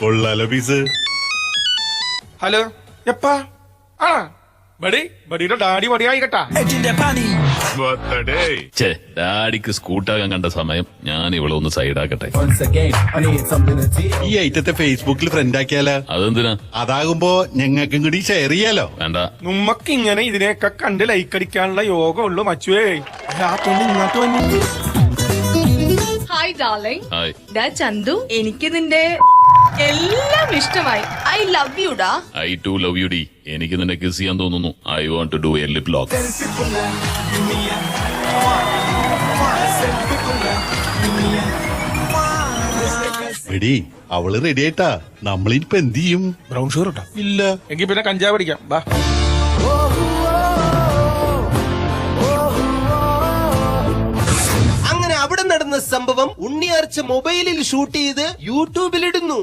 കൊള്ളാലോ piece. Hello എപ്പാ ആ ബടിയുടെ daddy വടിയായി കേട്ടാ. ഡാഡിക്ക് സ്കൂട്ടാകാൻ കണ്ട സമയം ഞാൻ ഇവിടെ ഒന്ന് സൈഡാക്കട്ടെ. ഈ ഐറ്റത്തെ ഫേസ്ബുക്കിൽ ഫ്രണ്ട് ആക്കിയാലോ? അതെന്തിനാ? അതാകുമ്പോ ഞങ്ങൾക്കും കൂടി ഷെയർ ചെയ്യാലോ. വേണ്ട, നമ്മക്ക് ഇങ്ങനെ ഇതിനെയൊക്കെ കണ്ട് ലൈക്ക് അടിക്കാനുള്ള യോഗം ഉള്ളു മച്ചുവേ. ഇങ്ങോട്ട് വന്നു. Hi darling. ഹായ്. ഡാ ചന്തു, എനിക്ക് നിന്റെ എല്ലാം ഇഷ്ടമായി. ഐ ലവ് യു ഡാ. ഐ ടു ലവ് യു ഡി. എനിക്ക് നിന്നെ കിസ് ചെയ്യാൻ തോന്നുന്നു. I want to do a lip lock. എടി അവള് റെഡി ആയിട്ടാ. നമ്മളിനിപ്പോ എന്ത് ചെയ്യും? ബ്രൗൺ ഷുഗർ ഇട്ടോ? ഇല്ല. എങ്കിൽ പിന്നെ കഞ്ചാവ് അടിക്കാം. ബാ. അങ്ങനെ അവിടെ നടന്ന സംഭവം ഉണ്ണിയാർച്ച മൊബൈലിൽ ഷൂട്ട് ചെയ്ത് യൂട്യൂബിലിടുന്നു.